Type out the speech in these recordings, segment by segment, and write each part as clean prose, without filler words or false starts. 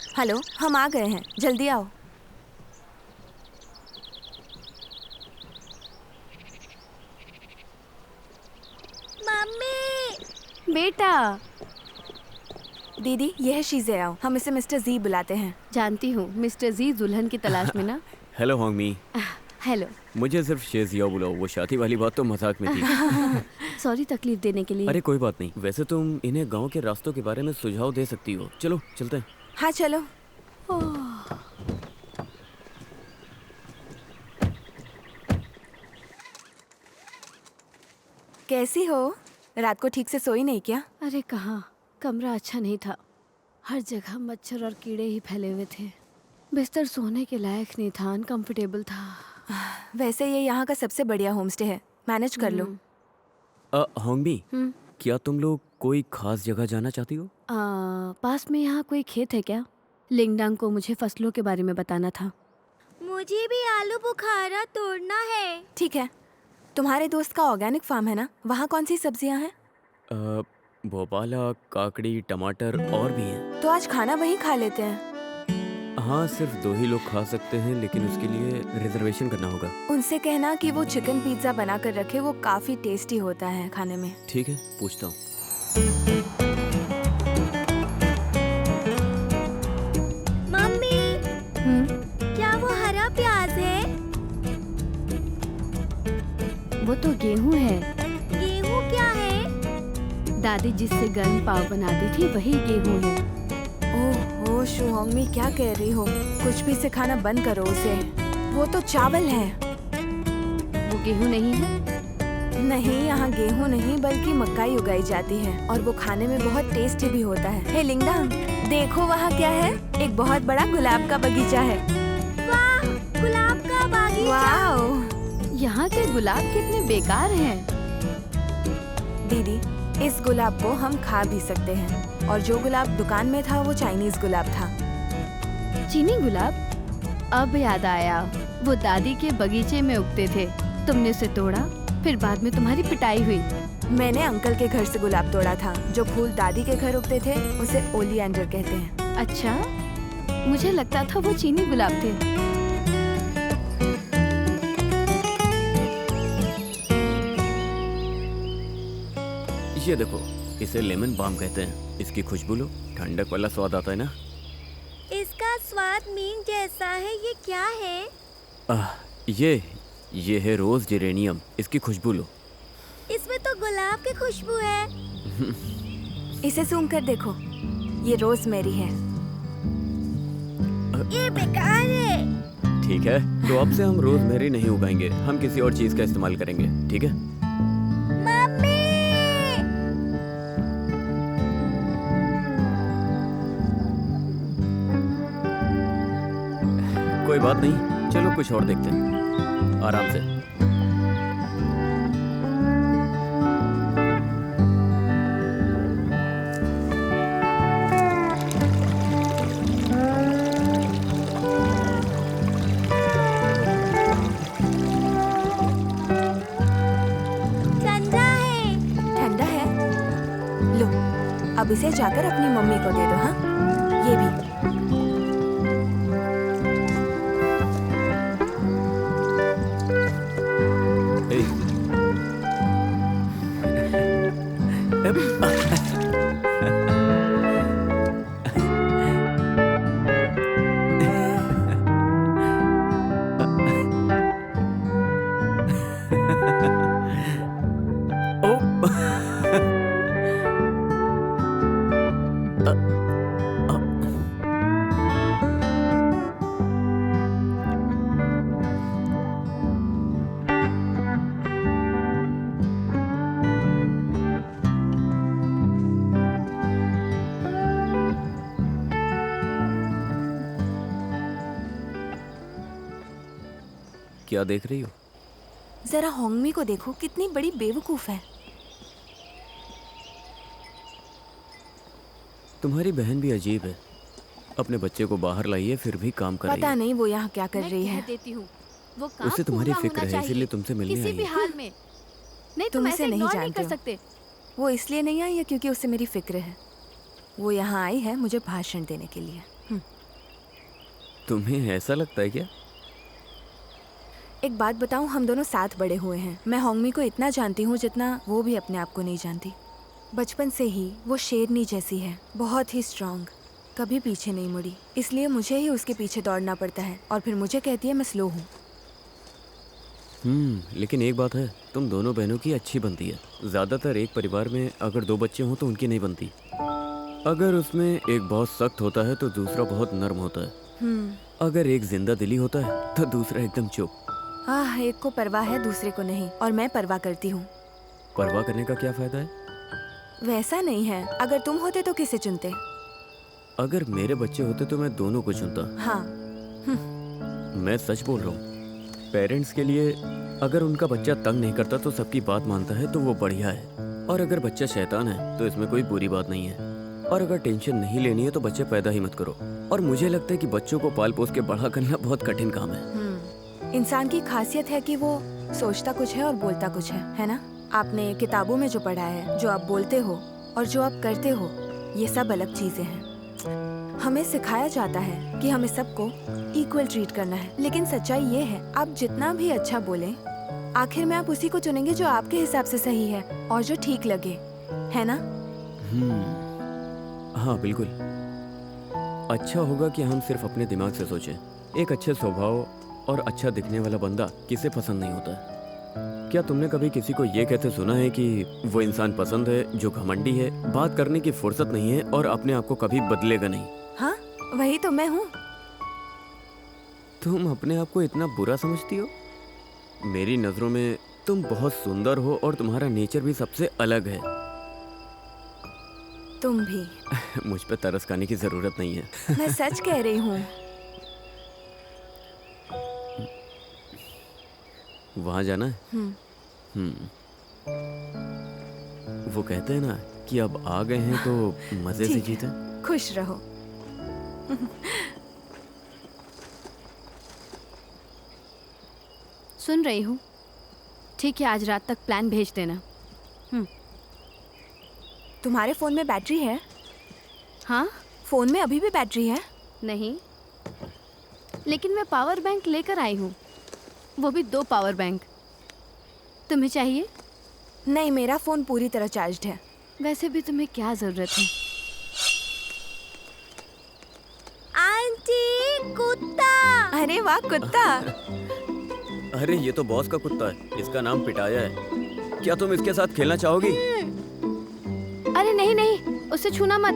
Hello, हम आ गए हैं, जल्दी आओ। मम्मी! बेटा। दीदी, ये है शीज़े आओ, हम इसे मिस्टर जी बुलाते हैं। जानती हूँ, मिस्टर जी दुल्हन की तलाश में ना। हेलो होंगमी। हेलो। मुझे सिर्फ शेजियाओ बुलाओ, वो शादी वाली बात तो मजाक में थी। सॉरी तकलीफ देने के लिए। अरे कोई बात नहीं, वैसे तुम इन्हें गांव के रास्तों के बारे में सुझाव दे सकती हो। चलो चलते हैं। हाँ चलो। कैसी हो? रात को ठीक से सोई नहीं क्या? अरे कहाँ, कमरा अच्छा नहीं था। हर जगह मच्छर और कीड़े ही फैले हुए थे। बिस्तर सोने के लायक नहीं था, अनकंफर्टेबल था। वैसे ये यहाँ का सबसे बढ़िया होम स्टे है, मैनेज कर लो। होंगमी, क्या तुम लोग कोई खास जगह जाना चाहती हो? पास में यहाँ कोई खेत है क्या? लिंगडांग को मुझे फसलों के बारे में बताना था। मुझे भी आलू बुखारा तोड़ना है। ठीक है, तुम्हारे दोस्त का ऑर्गेनिक फार्म है ना, वहाँ कौन सी सब्जियाँ हैं? भोपाला, काकड़ी, टमाटर और भी हैं। तो आज खाना वहीं खा लेते हैं। हाँ, सिर्फ 2 ही लोग खा सकते हैं, लेकिन उसके लिए रिजर्वेशन करना होगा। उनसे कहना कि वो चिकन पिज्जा बना कर रखे, वो काफी टेस्टी होता है खाने में। ठीक है, पूछता हूँ। मम्मी! क्या वो हरा प्याज है? वो तो गेहूं है। गेहूँ क्या है? दादी जिससे गर्म पाव बनाती थी वही गेहूं है। ओह शुहोंगमी, क्या कह रही हो? कुछ भी सिखाना बंद करो उसे। वो तो चावल है। वो गेहूं नहीं है? नहीं, यहाँ गेहूं नहीं बल्कि मकाई उगाई जाती है और वो खाने में बहुत टेस्टी भी होता है। हे लिंगडांग, देखो वहाँ क्या है? एक बहुत बड़ा गुलाब का बगीचा है। वाह, गुलाब का बागीचा! वाओ! यहाँ के गुलाब कितने बेकार हैं। दीदी, इस गुलाब को हम खा भी सकते हैं और जो गुलाब दुकान में था वो चाइनीज गुलाब था। चीनी गुलाब? अब याद आया, वो दादी के बगीचे में उगते थे। तुमने उसे तोड़ा, फिर बाद में तुम्हारी पिटाई हुई। मैंने अंकल के घर से गुलाब तोड़ा था। जो फूल दादी के घर उगते थे उसे ओलिएंडर कहते हैं। अच्छा, मुझे लगता था वो चीनी गुलाब थे। ये देखो, इसे लेमन बाम कहते हैं। इसकी खुशबू लो, ठंडक वाला स्वाद आता है ना। इसका स्वाद मीन जैसा है। ये क्या है? ये है रोज जेरेनियम। इसकी खुशबू लो। इसमें तो गुलाब की खुशबू है। इसे सूंघ कर देखो, ये रोजमेरी है। ये बेकार है। ठीक है, तो अब से हम रोजमेरी नहीं उगाएंगे, हम किसी और चीज का इस्तेमाल करेंगे, ठीक है? मम्मी! कोई बात नहीं, चलो कुछ और देखते हैं, आराम से। ठंडा है। ठंडा है? लो, अब इसे जाकर अपनी मम्मी को दे दो। हाँ, ये भी। क्या देख रही हो? जरा होंगमी को देखो, कितनी बड़ी बेवकूफ है। तुम्हारी बहन भी अजीब है, अपने बच्चे को बाहर लाइए फिर भी काम कर रही पता है। नहीं वो यहाँ क्या कर रही है। देती हूँ, वो काम उसे तुम्हारी पूरा फिक्र होना है, चाहिए, इसीलिए तुमसे मिलने किसी आई भी है। हाल में। नहीं, तुम तुम इसे ऐसे नहीं इग्नोर नहीं जानते कर हो। सकते। वो इसलिए नहीं आई है क्योंकि उसे मेरी फिक्र है। वो यहाँ आई है मुझे भाषण देने के लिए। तुम्हें ऐसा लगता है क्या? एक बात बताऊं, हम दोनों साथ बड़े हुए हैं। मैं होंगमी को इतना जानती हूँ जितना वो भी अपने आप को नहीं जानती। बचपन से ही वो शेरनी जैसी है, बहुत ही स्ट्रांग, कभी पीछे नहीं मुड़ी। इसलिए मुझे ही उसके पीछे दौड़ना पड़ता है और फिर मुझे कहती है मैं स्लो हूँ। लेकिन एक बात है, तुम दोनों बहनों की अच्छी बनती है। ज़्यादातर एक परिवार में अगर 2 बच्चे हों तो उनकी नहीं बनती। अगर उसमें एक बहुत सख्त होता है तो दूसरा बहुत नर्म होता है। अगर एक जिंदा दिली होता है तो दूसरा एकदम चुप। एक को परवाह है, दूसरे को नहीं, और मैं परवाह करती हूँ। परवाह करने का क्या फ़ायदा है? वैसा नहीं है, अगर तुम होते तो किसे चुनते? अगर मेरे बच्चे होते तो मैं दोनों को चुनता। हाँ। मैं सच बोल रहा हूँ। पेरेंट्स के लिए अगर उनका बच्चा तंग नहीं करता तो सबकी बात मानता है तो वो बढ़िया है। और अगर बच्चा शैतान है तो इसमें कोई बुरी बात नहीं है। और अगर टेंशन नहीं लेनी है तो बच्चे पैदा ही मत करो। और मुझे लगता है कि बच्चों को पाल पोस के बड़ा करना बहुत कठिन काम है। इंसान की खासियत है कि वो सोचता कुछ है और बोलता कुछ है ना? आपने किताबों में जो पढ़ा है, जो आप बोलते हो और जो आप करते हो, ये सब अलग चीजें हैं। हमें सिखाया जाता है कि हमें सबको इक्वल ट्रीट करना है, लेकिन सच्चाई ये है, आप जितना भी अच्छा बोलें, आखिर में आप उसी को चुनेंगे जो आपके हिसाब से सही है और जो ठीक लगे, है ना? हाँ बिल्कुल। अच्छा होगा कि हम सिर्फ अपने दिमाग से सोचें। एक अच्छे स्वभाव और अच्छा दिखने वाला बंदा किसे पसंद नहीं होता है? क्या तुमने कभी किसी को ये कहते सुना है कि वो इंसान पसंद है जो घमंडी है, बात करने की फुर्सत नहीं है और अपने आप को कभी बदलेगा नहीं? हाँ, वही तो मैं हूँ। तुम अपने आप को इतना बुरा समझती हो? मेरी नजरों में तुम बहुत सुंदर हो और तुम्हारा नेचर भी सबसे अलग है। तुम भी। मुझ पे तरस खाने की जरूरत नहीं है। मैं सच कह रही हूँ। वहाँ जाना है? वो कहते हैं ना कि अब आ गए हैं तो मजे से जीते। खुश रहो। सुन रही हूँ। ठीक है, आज रात तक प्लान भेज देना। तुम्हारे फोन में बैटरी है? हाँ? फोन में अभी भी बैटरी है? नहीं, लेकिन मैं पावर बैंक लेकर आई हूँ, वो भी 2 पावर बैंक। तुम्हें चाहिए? नहीं, मेरा फोन पूरी तरह चार्ज्ड है। वैसे भी तुम्हें क्या जरूरत है? आंटी, कुत्ता। अरे वाह, कुत्ता। अरे ये तो बॉस का कुत्ता है, इसका नाम पिटाया है। क्या तुम इसके साथ खेलना चाहोगी? अरे नहीं नहीं, उसे छूना मत।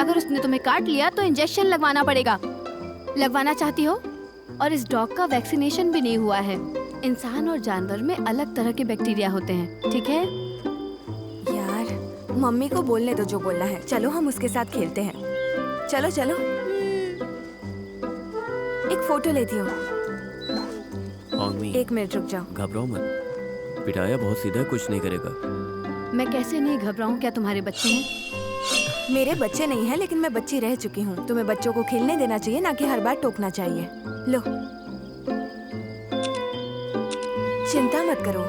अगर उसने तुम्हें काट लिया तो इंजेक्शन लगवाना पड़ेगा। लगवाना चाहती हो? और इस डॉग का वैक्सीनेशन भी नहीं हुआ है। इंसान और जानवर में अलग तरह के बैक्टीरिया होते हैं, ठीक है? यार, मम्मी को बोलने दो जो बोलना है। चलो हम उसके साथ खेलते हैं। चलो चलो। एक फोटो लेती हूँ। एक मिनट रुक जाओ। घबराओ मत, पिटाया बहुत सीधा है, कुछ नहीं करेगा। मैं कैसे नहीं घबराऊं? क्या तुम्हारे बच्चे हैं? मेरे बच्चे नहीं हैं, लेकिन मैं बच्ची रह चुकी हूँ। तुम्हें बच्चों को खेलने देना चाहिए, ना कि हर बार टोकना चाहिए। लो, चिंता मत करो।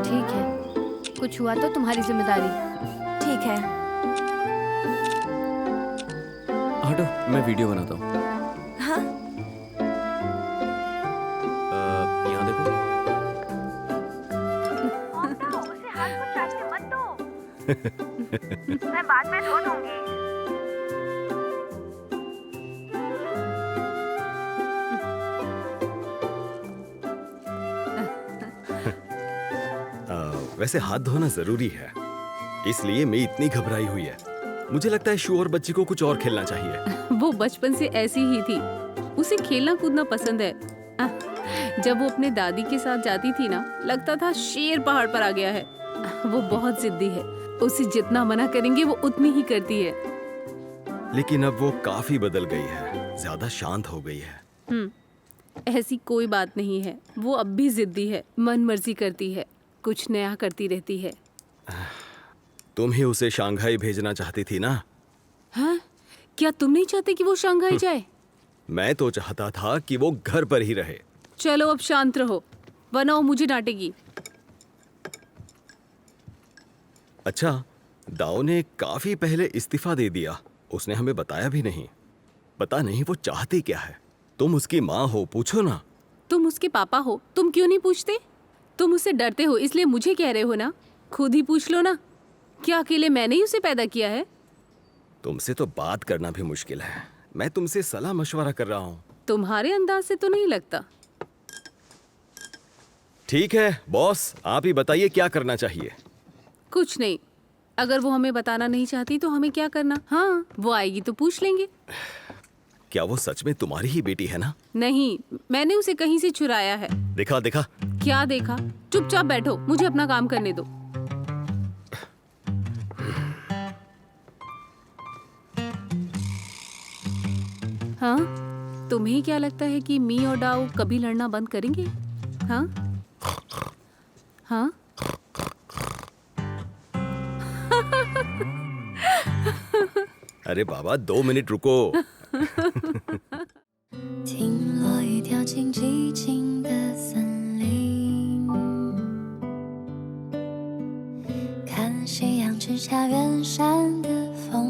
ठीक है, कुछ हुआ तो तुम्हारी जिम्मेदारी। ठीक है। हटो, मैं वीडियो बनाता हूँ। हाँ, यहाँ देखो। उसे हाथ को चाट के मत दो। मैं बाद में धो दूंगी। वैसे हाथ धोना जरूरी है, इसलिए मैं इतनी घबराई हुई है। मुझे लगता है शू और बच्ची को कुछ और खेलना चाहिए। वो बचपन से ऐसी ही थी, उसे खेलना कूदना पसंद है। जब वो अपने दादी के साथ जाती थी ना, लगता था शेर पहाड़ पर आ गया है। वो बहुत जिद्दी है, उसे जितना मना करेंगे वो उतनी ही करती है। लेकिन अब वो काफी बदल गई है, ज्यादा शांत हो गई है। ऐसी कोई बात नहीं है, वो अब भी जिद्दी है, मन मर्जी करती है, कुछ नया करती रहती है। तुम ही उसे शंघाई भेजना चाहती थी ना? हाँ? क्या तुम नहीं चाहते कि वो शंघाई जाए? मैं तो चाहता था कि वो घर पर ही रहे। चलो अब शांत रहो, वरना वो मुझे डांटेगी। अच्छा, दाओ ने काफी पहले इस्तीफा दे दिया, उसने हमें बताया भी नहीं। पता नहीं वो चाहती क्या है। तुम उसकी माँ हो, पूछो ना। तुम उसके पापा हो, तुम क्यों नहीं पूछते? तुम उससे डरते हो इसलिए मुझे कह रहे हो ना? खुद ही पूछ लो ना। क्या अकेले मैंने ही उसे पैदा किया है? तुमसे तो बात करना भी मुश्किल है। मैं तुमसे सलाह मशवरा कर रहा हूँ। तुम्हारे अंदाज से तो नहीं लगता। ठीक है बॉस, आप ही बताइए क्या करना चाहिए। कुछ नहीं। अगर वो हमें बताना नहीं चाहती तो हमें क्या करना? हाँ, वो आएगी तो पूछ लेंगे। क्या वो सच में तुम्हारी ही बेटी है ना? नहीं, मैंने उसे कहीं से चुराया है। देखा देखा। क्या देखा? चुपचाप बैठो, मुझे अपना काम करने दो। हाँ, तुम्हें क्या लगता है कि मी और डाउ कभी लड़ना बंद करेंगे? हाँ? हाँ? अरे बाबा 2 मिनट रुको। 听落雨掉进寂静的森林，看夕阳之下远山的风